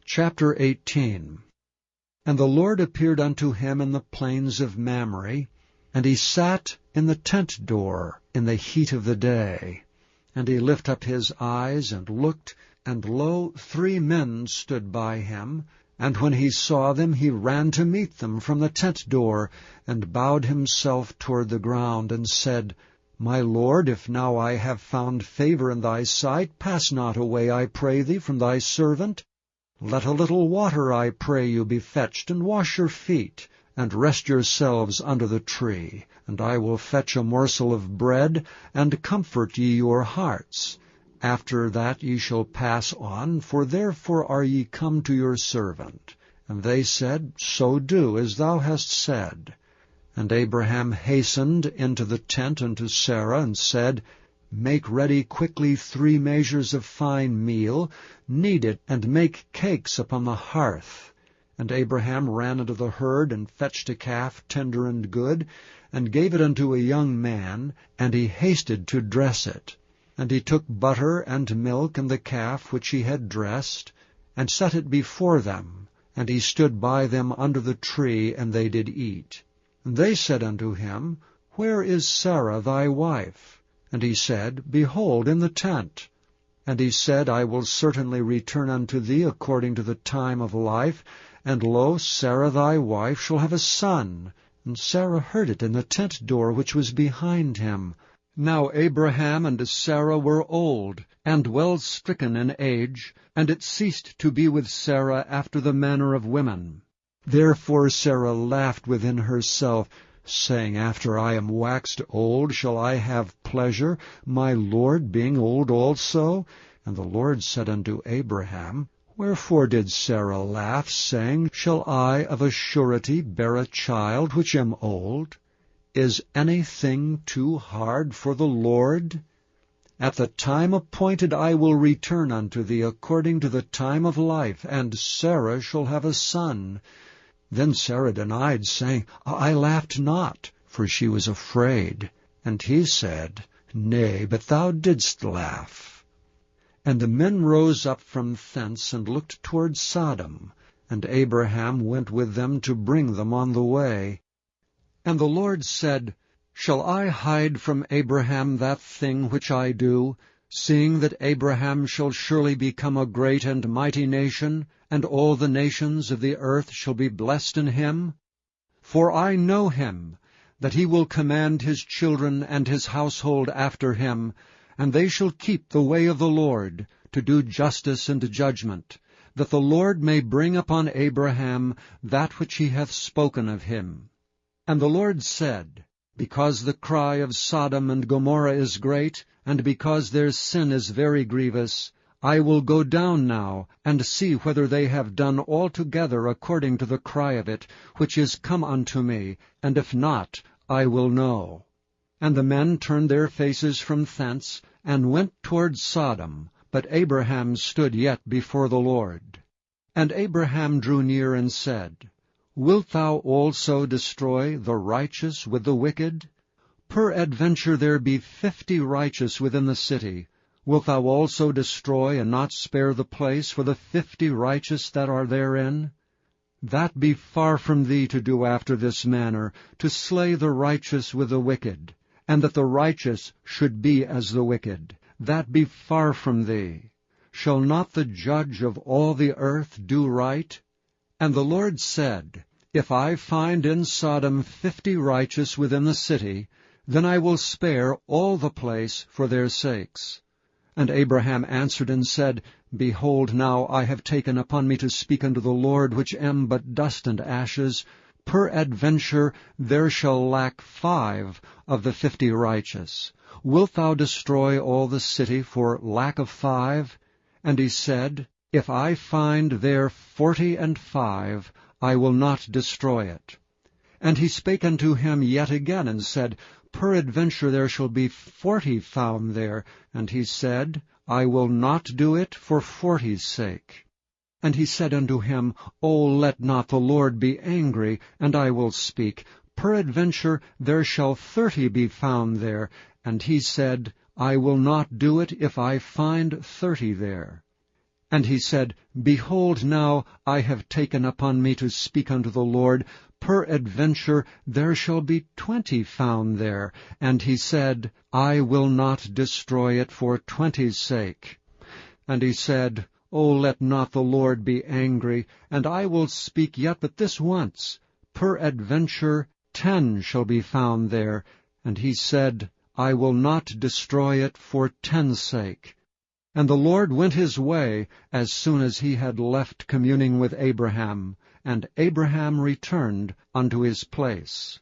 Chapter 18. And the Lord appeared unto him in the plains of Mamre, and he sat in the tent door in the heat of the day. And he lifted up his eyes, and looked, and lo, 3 men stood by him. And when he saw them, he ran to meet them from the tent door, and bowed himself toward the ground, and said, My Lord, if now I have found favor in thy sight, pass not away, I pray thee, from thy servant. Let a little water, I pray you, be fetched, and wash your feet, and rest yourselves under the tree. And I will fetch a morsel of bread, and comfort ye your hearts. After that ye shall pass on, for therefore are ye come to your servant. And they said, So do, as thou hast said. And Abraham hastened into the tent unto Sarah, and said, Make ready quickly 3 measures of fine meal, knead it, and make cakes upon the hearth. And Abraham ran into the herd, and fetched a calf tender and good, and gave it unto a young man, and he hasted to dress it. And he took butter and milk and the calf which he had dressed, and set it before them. And he stood by them under the tree, and they did eat. And they said unto him, Where is Sarah thy wife? And he said, Behold, in the tent. And he said, I will certainly return unto thee according to the time of life, and lo, Sarah thy wife shall have a son. And Sarah heard it in the tent door which was behind him. Now Abraham and Sarah were old, and well stricken in age, and it ceased to be with Sarah after the manner of women. Therefore Sarah laughed within herself, saying, After I am waxed old, shall I have pleasure, my Lord being old also? And the Lord said unto Abraham, Wherefore did Sarah laugh, saying, Shall I of a surety bear a child which am old? Is anything too hard for the Lord? At the time appointed I will return unto thee according to the time of life, and Sarah shall have a son. Then Sarah denied, saying, I laughed not, for she was afraid. And he said, Nay, but thou didst laugh. And the men rose up from thence, and looked toward Sodom. And Abraham went with them to bring them on the way. And the Lord said, Shall I hide from Abraham that thing which I do, seeing that Abraham shall surely become a great and mighty nation, and all the nations of the earth shall be blessed in him? For I know him, that he will command his children and his household after him, and they shall keep the way of the Lord, to do justice and judgment, that the Lord may bring upon Abraham that which he hath spoken of him. And the Lord said, Because the cry of Sodom and Gomorrah is great, and because their sin is very grievous, I will go down now, and see whether they have done altogether according to the cry of it, which is come unto me, and if not, I will know. And the men turned their faces from thence, and went toward Sodom, but Abraham stood yet before the Lord. And Abraham drew near and said, Wilt thou also destroy the righteous with the wicked? Peradventure there be 50 righteous within the city. Wilt thou also destroy and not spare the place for the 50 righteous that are therein? That be far from thee to do after this manner, to slay the righteous with the wicked, and that the righteous should be as the wicked. That be far from thee. Shall not the judge of all the earth do right? And the Lord said, If I find in Sodom 50 righteous within the city, then I will spare all the place for their sakes. And Abraham answered and said, Behold, now I have taken upon me to speak unto the Lord, which am but dust and ashes. Peradventure there shall lack 5 of the 50 righteous. Wilt thou destroy all the city for lack of 5? And he said, If I find there 45, I will not destroy it. And he spake unto him yet again, and said, Peradventure there shall be 40 found there. And he said, I will not do it for 40's sake. And he said unto him, O let not the Lord be angry, and I will speak. Peradventure there shall 30 be found there. And he said, I will not do it if I find 30 there. And he said, Behold, now I have taken upon me to speak unto the Lord. Peradventure there shall be 20 found there. And he said, I will not destroy it for 20's sake. And he said, O let not the Lord be angry, and I will speak yet but this once. Peradventure 10 shall be found there. And he said, I will not destroy it for 10's sake. And the Lord went his way as soon as he had left communing with Abraham, and Abraham returned unto his place.